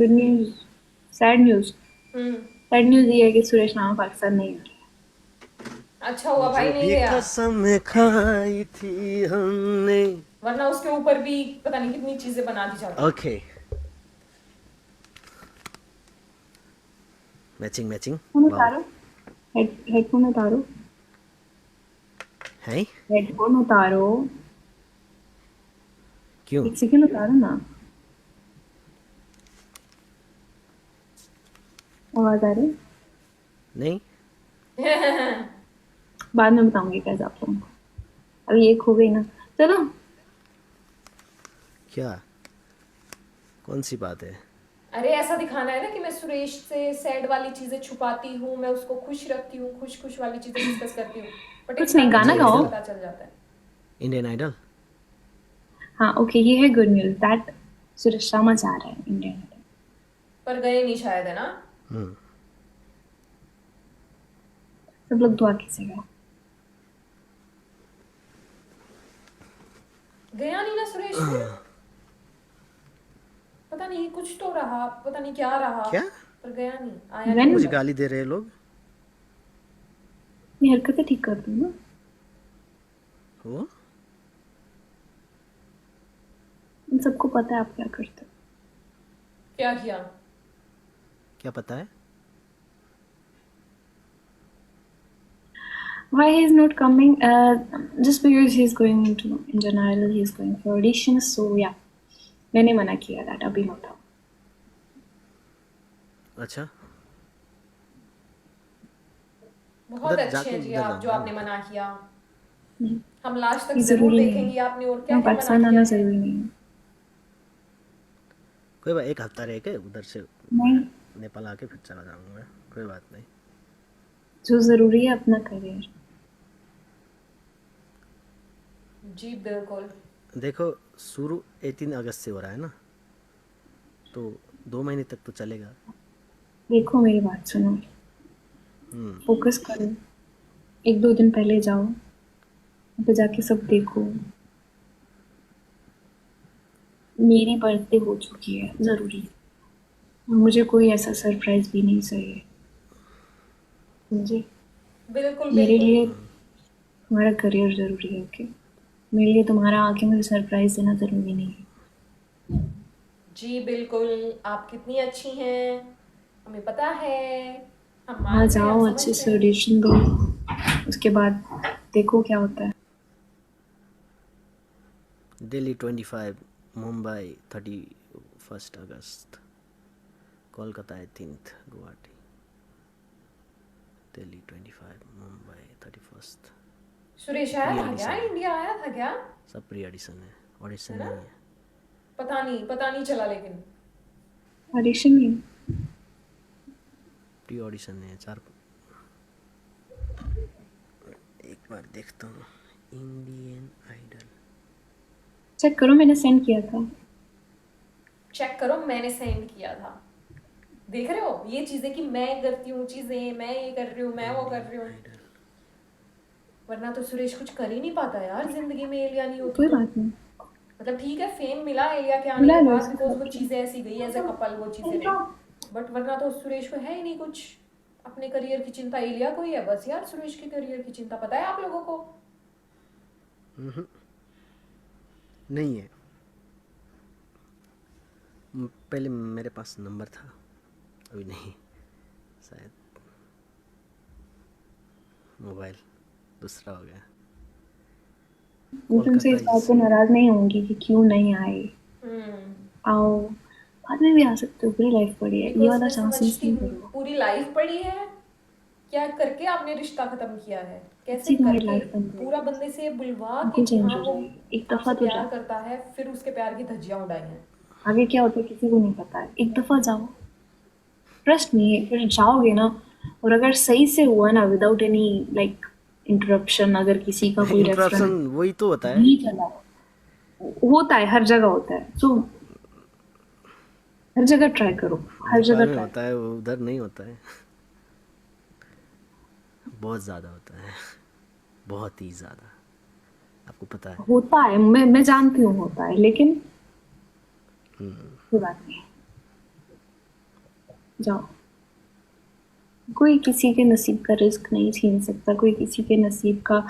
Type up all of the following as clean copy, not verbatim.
Good news, sad news. Hmm. Sad news ये है कि सुरेश राणा पाकिस्तान नहीं आ अच्छा हुआ भाई जो नहीं भी गया, कसम खाई थी हमने। वरना उसके ऊपर भी पता नहीं कितनी चीजें बना दी जाती। Okay, matching matching. रहा। वाओ। उतारो, हेडफोन उतारो, है? हेडफोन उतारो, क्यों? एक सेकंड उतारो ना। आवाज आ रही है? नहीं। बाद में बताऊंगी कैसे आप लोगों को। अभी एक हो गई ना, चलो। क्या? कौन सी बात है? अरे ऐसा दिखाना है ना कि मैं सुरेश से सैड वाली चीजें छुपाती हूँ, मैं उसको खुश रखती हूँ, खुश खुश वाली चीजें डिस्कस करती हूँ, बट कुछ इंसान नहीं, के गाना चेहरे से गाओ। आइडल। पता चल जाता है। Indian idol. हाँ ओके, ये है good news that Suresh Rana जा रहा है इंडिया में। पर गए नहीं शायद, है ना? सब लोग दुआ कीजिएगा। गया नहीं ना सुरेश फिर? पता नहीं कुछ तो रहा, पता नहीं क्या रहा, क्या? पर गया नहीं, आया नहीं व्हेन मुझे मतलब। गाली दे रहे लोग। अपनी हरकतें ठीक कर दो ना। वो इन सबको पता है आप क्या करते हो। क्या किया? क्या पता है? Why he is not coming? Just because he is going into Indian Idol, he is going for auditions. So yeah, मैंने मना किया that अभी मत आओ। अच्छा। बहुत उधर अच्छे जाके हैं जी उधर आप, जो जाऊंगा आपने ना। मना किया। नहीं, हम लास्ट तक ये जरूर जरूरी नहीं है। देखेंगे आपने और क्या यहाँ क्या मना पाकिस्तान किया आना है। जरूरी नहीं है। कोई बात, एक हफ्ता रह के उधर से नहीं, नेपाल आके फिर चला जाऊंगा। कोई बात नहीं। जो जरूरी है अपना करियर। जी बिल्कुल। देखो, शुरू 18 अगस्त से हो रहा है ना, तो 2 महीने तक तो चलेगा। देखो मेरी बात सुनो, फोकस करो। एक दो दिन पहले जाओ, वहाँ पे जाके सब देखो। मेरी बर्थडे हो चुकी है, जरूरी है। मुझे कोई ऐसा सरप्राइज भी नहीं चाहिए, समझे? बिल्कुल मेरे बिल्कुल। लिए तुम्हारा करियर जरूरी है, ओके? मेरे लिए तुम्हारा आके मुझे सरप्राइज देना जरूरी नहीं है। जी बिल्कुल। आप कितनी अच्छी हैं हमें पता है, हम वहाँ मानते हैं, हम जाओ, अच्छे समझते से हैं। ऑडिशन दो, उसके बाद देखो क्या होता है। दिल्ली 25, मुंबई 31 अगस्त, कोलकाता 18, गुवाहाटी। दिल्ली 25, मुंबई 31। सुरेश आया प्री था क्या, ऑडिशन है। इंडिया आया था क्या? सब प्री ऑडिशन है, ऑडिशन है ना? नहीं है। पता नहीं चला लेकिन। ऑडिशन में प्री ऑडिशन है चार। एक बार देखता हूँ। Indian idol. चेक करो, मैंने सेंड किया था। चेक करो, मैंने सेंड किया था। देख रहे हो ये चीजें कि मैं करती हूँ चीजें, मैं ये कर रही हूँ, मैं वो कर इंडियन रही हूँ। आइडल। वरना तो सुरेश कुछ कर ही नहीं पाता यार, जिंदगी में एलिया नहीं होती कोई तो। बात नहीं, मतलब ठीक है, फेम मिला एलिया के आने बुला के लो बाद, इसे, बिकॉज खराब वो क्या। चीजें ऐसी गई एज अ कपल, वो चीजें रही। बट वरना तो सुरेश को है ही नहीं कुछ। अपने करियर की चिंता एलिया को ही है बस यार, सुरेश के करियर की चिंता पता है आप लोगों को? नहीं है। पहले मेरे पास नंबर था, अभी नहीं। शायद मोबाइल दूसरा हो गया। मैं तुमसे कोलकाता इस बात इज। पे नाराज नहीं होंगी कि क्यों नहीं आए। हम्म। आओ, बाद में भी आ सकते हो, पूरी लाइफ पड़ी है, ये बिकॉज वाला मैं चांस मिस समझती नहीं हूँ करो। पूरी लाइफ पड़ी है। क्या करके आपने रिश्ता खत्म किया है, कैसे अच्छी तुम्हारी करके? लाइफ बन पूरा जाएगी, बंदे से बुलवा के बिल्कुल कि चेंज हाँ हो वो जाएगी, एक दफा आपसे तो प्यार जाओ। करता है, फिर उसके प्यार की धज्जियां उड़ाई हैं। आगे क्या होता है किसी को नहीं पता है, एक दफा जाओ। ट्रस्ट मी, फिर जाओगे ना, और अगर सही से हुआ ना, विदाउट एनी लाइक इंटरप्शन, अगर किसी का कोई रेफरेंस इंटरप्शन वही तो होता है। नहीं चला, होता है, हर जगह होता है, सो हर जगह ट्राई करो, हर नेपाल जगह में ट्राई होता करो। है, वो उधर नहीं होता है। बहुत ज़्यादा होता है, बहुत ही ज़्यादा। आपको पता है। होता है, मैं जानती हूँ होता है, लेकिन कोई बात नहीं। जाओ। कोई किसी के नसीब का रिस्क नहीं छीन सकता, कोई किसी के नसीब का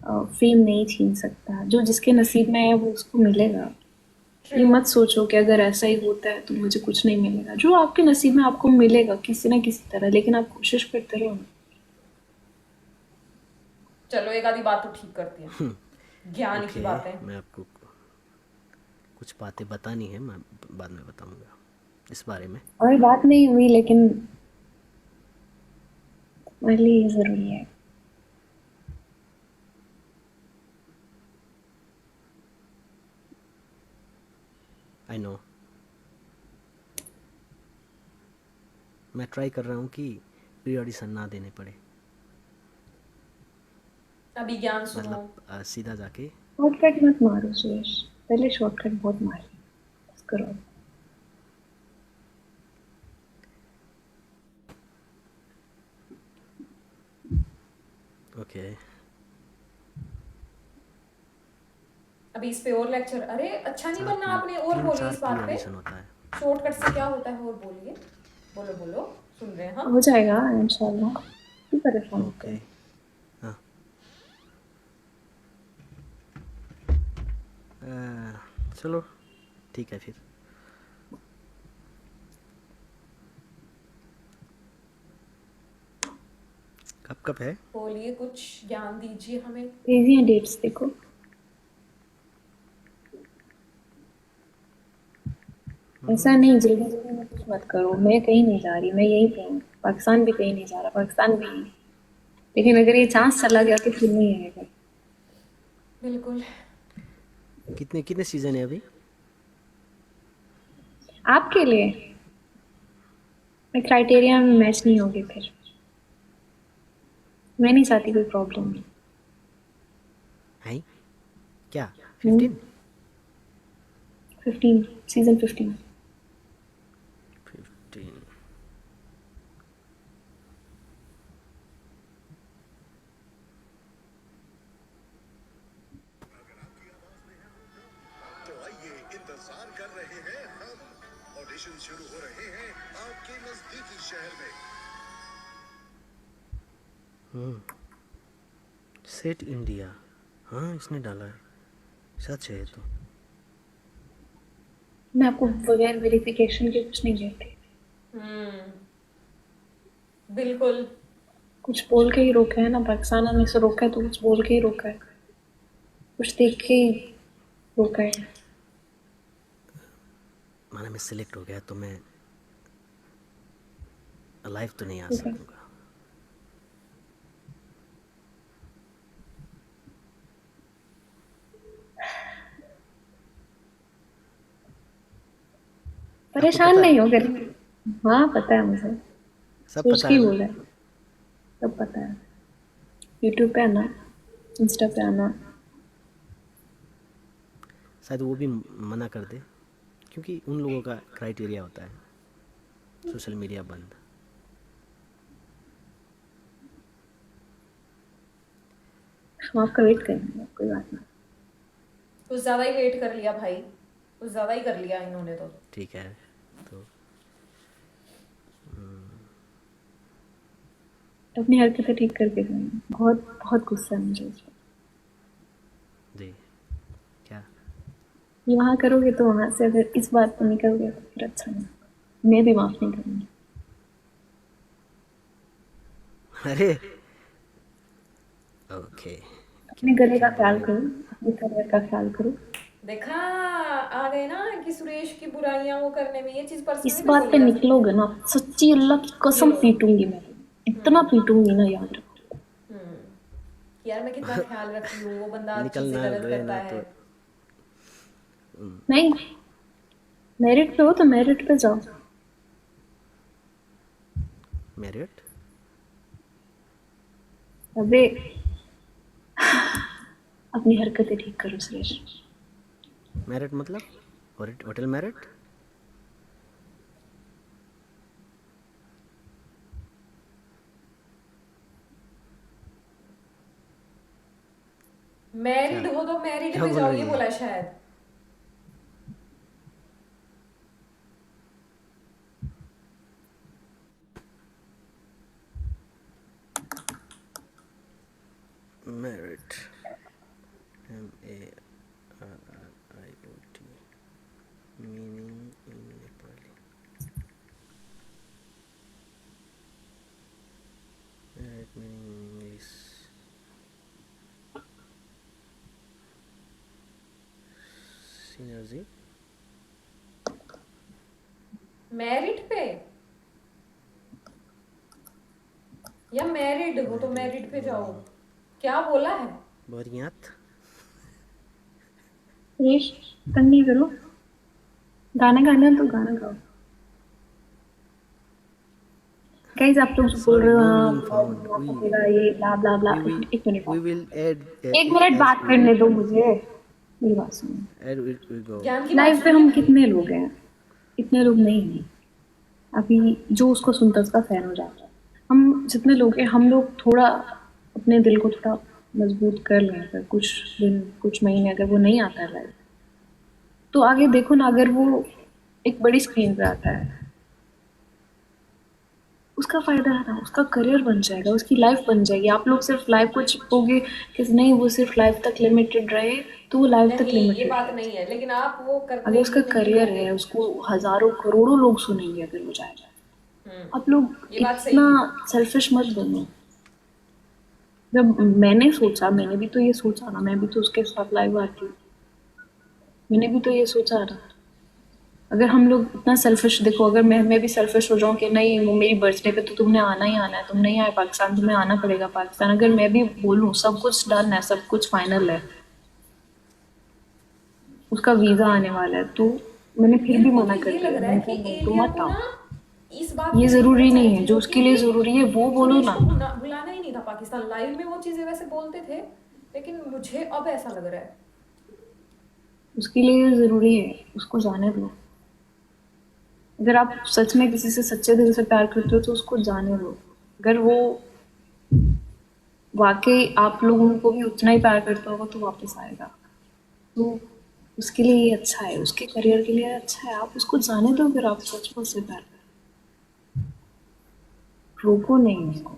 फेम नहीं छीन सकता। जो जिसके नसीब में है वो उसको मिलेगा। ये ट्रू। मत सोचो कि अगर ऐसा ही होता है तो मुझे कुछ नहीं मिलेगा। जो आपके नसीब में आपको मिलेगा किसी ना किसी तरह, लेकिन आप कोशिश करते रहो ना। चलो एक आधी बात तो ठीक करती है, ज्ञान की ओके, बातें। मैं आपको कुछ बातें बतानी है, मैं बाद में बताऊंगा इस बारे में। और बात नहीं हुई, लेकिन मेरे लिए ये जरूरी है। आई नो, मैं ट्राई कर रहा हूँ कि प्री ऑडिशन ना देने पड़े, अभी ज्ञान सुनो। मतलब सीधा जाके। शॉर्टकट मत मारो सुरेश, पहले शॉर्टकट बहुत मारी। बस करो। ओके, अभी इस पे और लेक्चर, अरे अच्छा नहीं बनना आपने, और तीन बोलिए चार इस प्री बात पे। ऑडिशन होता है। शॉर्टकट से क्या होता है और बोलिए। बोलो बोलो, सुन रहे हैं हो हम। जाएगा इंशाल्लाह, क्यों परेशान होते ओके, हो। हाँ, चलो ठीक है फिर। कब कब है? बोलिए, कुछ ज्ञान दीजिए हमें। भेजिए डेट्स देखो। ऐसा नहीं जल्दी जल्दी में कुछ मत करो। मैं कहीं नहीं जा रही, मैं यहीं पे हूँ। पाकिस्तान भी कहीं नहीं जा रहा, पाकिस्तान भी यहीं। लेकिन अगर ये चांस चला गया तो फिर नहीं आएगा। बिल्कुल। कितने कितने सीजन है अभी? आपके लिए मैं क्राइटेरिया में मैच नहीं होगी फिर। मैं नहीं चाहती कोई प्रॉब्लम। है क्या? 15? 15, सीजन 15। 15। तो आइए इंतजार कर रहे हैं हम। ऑडिशन शुरू हो रहे हैं आपके नजदीकी शहर में। सेट इंडिया, हाँ इसने डाला है, सच है ये तो। मैं आपको बगैर वेरिफिकेशन के कुछ नहीं कहती। बिल्कुल। कुछ बोल के ही रोका है ना, पाकिस्तान आने से रोका है तो कुछ बोल के ही रोका है, कुछ देख के ही रोका है। माना मैं सिलेक्ट हो गया तो मैं लाइव तो नहीं आ ठीक है। सकूँगा। आपको परेशान पता है? नहीं हो कर। हाँ पता है मुझे, सब सोच पता के है ही ना? बोला है। सब पता है। यूट्यूब पे आना, इंस्टा पे आना। शायद वो भी मना कर दे, क्योंकि उन लोगों का क्राइटेरिया होता है सोशल मीडिया बंद। हम आपका वेट करेंगे, कोई बात नहीं। कुछ ज्यादा ही वेट कर लिया भाई, कुछ ज्यादा ही कर लिया इन्होंने तो। ठीक है, तो अपनी हरकतें ठीक करके जाना। बहुत बहुत गुस्सा है मुझे इस पर। जी, क्या? ये वहाँ करोगे तो वहाँ से अगर इस बात पर नहीं करोगे तो फिर अच्छा नहीं। मैं भी माफ नहीं करूँगी। अरे ओके, अपने क्या गले का क्या ख्याल बोलने? करो, अपने करियर का ख्याल करो। देखा, आ गए ना कि सुरेश की बुराइयां वो करने में, ये चीज इस पर्सनली भी बात बोली पे जा सकती है। निकलोगे ना, सच्ची अल्लाह की ये कसम लो। पीटूंगी मैं। इतना पीटूंगी ना, याद रखो। हम्म कि यार मैं कितना ख्याल रखती हूँ, वो बंदा चीजें निकलना गलत करता रहना है। तो नहीं, मेरिट पे हो तो मेरिट पे जाओ। मेरिट। अबे अपनी हरकतें ठीक करो सुरेश। मेरिट मतलब होटल मेरिट? क्या मैरिड हो तो मैरिड क्या पे बोल जाओ, ये रही है? बोला है शायद। एनर्जी। मैरिड पे या मैरिड हो तो मैरिड पे जाओ। क्या बोला है? बोरियत। सुरेश, तंग नहीं करो। गाना गाना है तो गाना गाओ। गाइस, आप लोग जो बोल सॉरी, रहे हो, नो हाँ मीनिंग फाउंड। मौका मिला, ये ब्ला ब्ला ब्ला, We एक मिनट we आप, will add एक it मिनट as बात we करने दो मुझे, मेरी बात सुनो। add it we go। ज्ञान की बात लाइव पे सुनिए हम भाई। कितने लोग हैं? इतने लोग नहीं हैं। अभी जो उसको सुनता है उसका फैन हो जाता है। हम जितने लोग हैं, हम लोग थोड़ा अपने दिल को थोड़ा मजबूत कर लें। अगर कुछ दिन, कुछ महीने अगर वो नहीं आता है लाइव, तो आगे देखो ना, अगर वो एक बड़ी स्क्रीन पे आता है, उसका फायदा है ना, उसका करियर बन जाएगा, उसकी लाइफ बन जाएगी। आप लोग सिर्फ लाइफ को चिपकोगे कि नहीं वो सिर्फ लाइफ तक लिमिटेड रहे, तो वो लाइफ तक नहीं, ये लिमिटेड बात रहे। नहीं है, लेकिन आप वो अगर करने उसका ही नहीं करियर दोगे। है, उसको हजारों करोड़ों लोग सुनेंगे अगर वो जाएगा। आप लोग ये बात सही इतना थी। सेल्फिश मत बनो। जब मैंने सोचा, मैंने भी तो ये सोचा ना, मैं भी तो उसके साथ लाइव आती, मैंने भी तो ये सोचा ना। अगर हम लोग इतना सेल्फिश, देखो अगर मैं भी सेल्फिश हो जाऊं कि नहीं वो मेरी बर्थडे पे तो तुमने आना ही आना है, तुम नहीं आए पाकिस्तान, तुम्हें आना पड़ेगा पाकिस्तान, अगर मैं भी बोलूं सब कुछ डन है, सब कुछ फाइनल है, उसका वीजा आने वाला है, तो मैंने फिर मेरे भी को तो मना कर ये लग दिया, रहा है मैंने कि कहा नहीं तुम एलिया मत को आओ। ना इस बात ये की जरूरी बहुत नहीं सारी है, जो चीजों उसके की लिए कि जरूरी है वो बोलो सुरेश ना। को बुलाना ही नहीं था पाकिस्तान। लाइव में वो चीजें वैसे बोलते थे, लेकिन मुझे अब ऐसा लग रहा है। उसके लिए ये जरूरी है, उसको जाने दो। अगर आप सच में किसी से सच्चे दिल से प्यार करते हो तो उसको जाने दो। अगर वो वाकई आप लोगों को भी उतना ही प्यार करता होगा तो वापस आएगा, तो उसके लिए ये अच्छा है, उसके करियर के लिए अच्छा है। आप उसको जाने दो अगर आप सच में उससे प्यार करते हो। रोको नहीं उसको,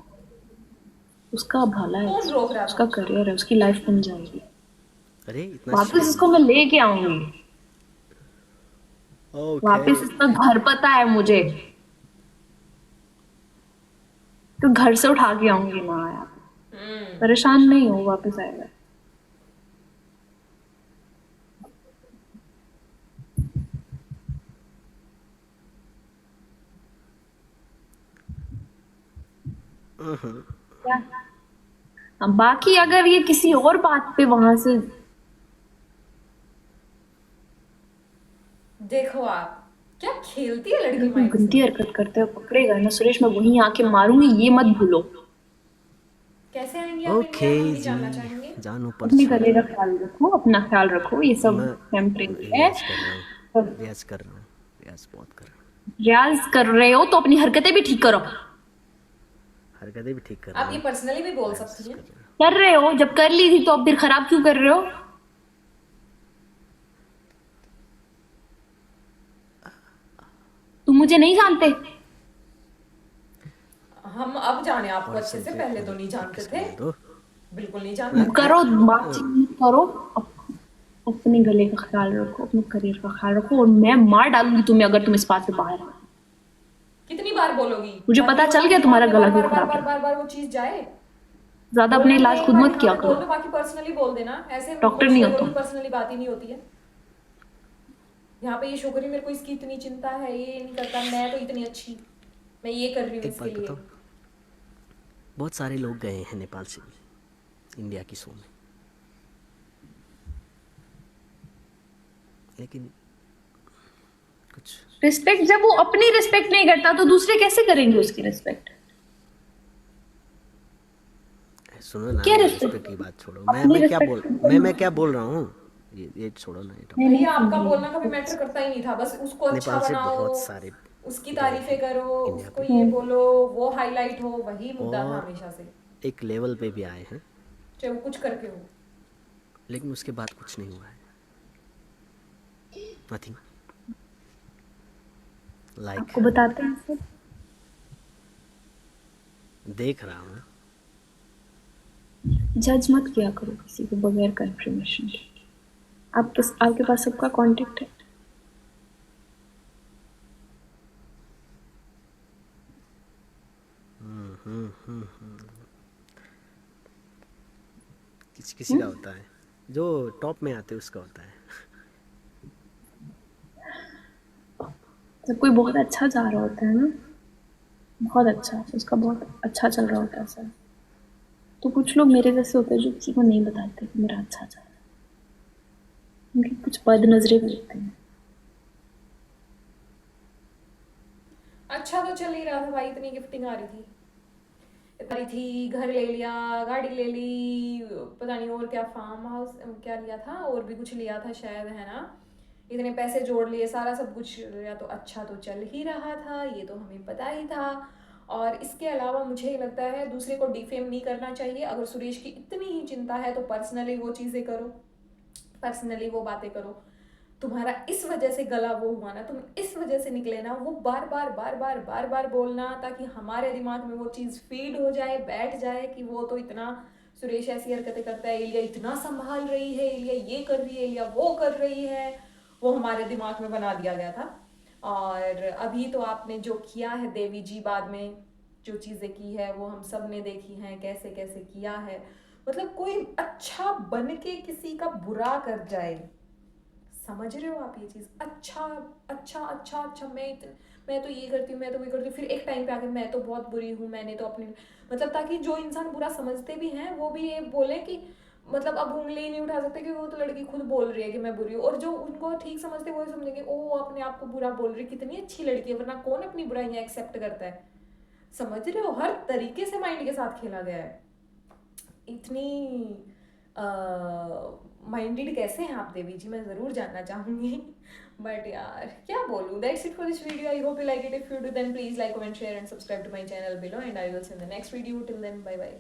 उसका भला है, कौन रोक रहा उसका था? करियर है, उसकी लाइफ बन जाएगी। अरे इतना वापस श्योर इसको मत मैं हो। लेके आऊंगी, ओके। वापस इसका घर पता है मुझे, तो घर से उठा के आऊंगी ना यार, परेशान नहीं हो, वापस आएगा। क्या? हाँ, बाकी अगर ये किसी और बात पे वहां से, देखो आप क्या खेलती है लड़की अगर कोई माइंड से। गंदी हरकत करते हो पकड़ेगा ना सुरेश, मैं वहीं आके मारूंगी, ये मत भूलो। कैसे आएंगी आप ओके इंडिया, हम भी जी, जानना चाहेंगे। जान ऊपर अपने छोड़ो। गले का ख्याल रखो, अपना ख्याल रखो, ये सब मैं टेम्परेरी है। रियाज कर रहा हूँ, सब रियाज कर रहा हूँ, रियाज बहुत कर रहा हूँ। रियाज कर रहे हो तो अपनी हरकतें भी ठीक करो। हरकतें भी ठीक कर रहा आप ये हूँ, पर्सनली भी बोल रियाज सकती हैं। कर रहा हूँ। कर रहे हो, जब कर ली थी तो अब फिर खराब क्यों कर रहे हो? तुम मुझे नहीं जानते। हम अब जाने आपको और अच्छे से, सेल्फी पहले तो नहीं जानते प्रैक्टिस थे। करने दो। बिल्कुल नहीं मैं जानते थे। करो, बातचीत मत करो। अपने गले का ख्याल रखो, अपने करियर का ख्याल रखो, और मैं मार डालूंगी तुम्हें अगर तुम इस बात से बाहर आओ। कितनी बार बोलोगी? मुझे ताकि पता वो चल ना गया दिमाग तुम्हारा में गला बार क्यों बार बार खराब बार है। बार बार वो चीज जाए। ज्यादा अपने बोलना तो इलाज एक खुद बार मत हाँ किया में करो, बोल दो, बाकी पर्सनली बोल देना। ऐसे डॉक्टर नहीं हो बच्चों तुम। की पर्सनली बात ही नहीं होती है। यहाँ पे ये शो करी मेरे को इसकी इतनी चिंता है, ये नहीं करता, मैं तो इतनी अच्छी, मैं ये कर रही हूँ एक इसके बात लिए। बताओ, बहुत सारे लोग गए हैं नेपाल से इंडिया की शो में, लेकिन कुछ रिस्पेक्ट, जब वो अपनी रिस्पेक्ट नहीं करता तो दूसरे कैसे करेंगे उसकी रिस्पेक्ट? सुनो ना, क्या वो रिस्पेक्ट? रिस्पेक्ट की बात छोड़ो। अपनी रिस्पेक्ट मैं क्या बोल रहा हूँ, ये छोड़ो ना, ये मैं टॉपिक। नहीं भैया सुन आपका रही बोलना कभी हूँ। मैटर करता ही नहीं था, बस उसको अच्छा नेपाल से बनाओ, बहुत सारे उसकी गए तारीफें हैं करो, इंडिया उसको पे, ये बोलो, वो हाईलाइट हो, वही मुद्दा था और हमेशा से, एक लेवल पे भी आए हैं, चाहे वो कुछ करके हो। लेकिन उसके बाद कुछ नहीं हुआ है, नथिंग। लाइक आपको बताते हैं सब। देख रहा हूँ। जज मत किया करो किसी को बगैर कंफर्मेशन के। आपके पास सबका कांटेक्ट है। किसी किसी का होता है, जो टॉप में आते हैं उसका होता है। जब कोई बहुत अच्छा जा रहा होता है ना, बहुत अच्छा, उसका बहुत अच्छा चल रहा होता है सब, तो कुछ लोग मेरे जैसे होते हैं जो किसी को नहीं बताते कि मेरा अच्छा चल रहा है, उनकी कुछ बदनजरें भी होती हैं। अच्छा तो चल ही रहा था भाई, इतनी गिफ्टिंग आ रही थी, घर ले लिया, गाड़ी ले ली, पता नहीं और क्या, फार्म हाउस क्या लिया था, और भी कुछ लिया था शायद, है ना। इतने पैसे जोड़ लिए, सारा सब कुछ लिया, तो अच्छा तो चल ही रहा था, ये तो हमें पता ही था। और इसके अलावा मुझे लगता है दूसरे को डिफेम नहीं करना चाहिए। अगर सुरेश की इतनी ही चिंता है तो पर्सनली वो चीज़ें करो, पर्सनली वो बातें करो। तुम्हारा इस वजह से गला वो हुआ ना, तुम इस वजह से निकले ना, वो बार बार बार बार बार बार बोलना, ताकि हमारे दिमाग में वो चीज़ फीड हो जाए, बैठ जाए कि वो तो इतना, सुरेश ऐसी हरकतें करता है, इलिया इतना संभाल रही है, इलिया ये कर रही है, इलिया वो कर रही है, वो हमारे दिमाग में बना दिया गया था। और अभी तो आपने जो किया है देवी जी, बाद में जो चीज़ें की है वो हम सब ने देखी हैं, कैसे कैसे किया है। मतलब कोई अच्छा बन के किसी का बुरा कर जाए, समझ रहे हो आप ये चीज़? अच्छा अच्छा अच्छा अच्छा, मैं तो ये करती हूँ, मैं तो वो करती हूँ, फिर एक टाइम पे आके मैं तो बहुत बुरी हूँ, मैंने तो अपनी, मतलब ताकि जो इंसान बुरा समझते भी हैं वो भी ये बोले कि, मतलब अब उंगली ही नहीं उठा सकते कि वो तो लड़की खुद बोल रही है कि मैं बुरी हूँ, और जो उनको ठीक समझते वो समझेंगे ओ अपने आप को बुरा बोल रही, कितनी अच्छी लड़की है, वरना कौन अपनी बुराइयाँ एक्सेप्ट करता है। समझ रहे हो, हर तरीके से माइंड के साथ खेला गया है। इतनी माइंडेड कैसे हैं आप देवी जी, मैं ज़रूर जानना चाहूँगी। बट यार क्या बोलूँ, that's it for this video. I hope you like it. If you do then please like, comment, share and subscribe to my channel below, and I will see in the next video. Till then, bye bye.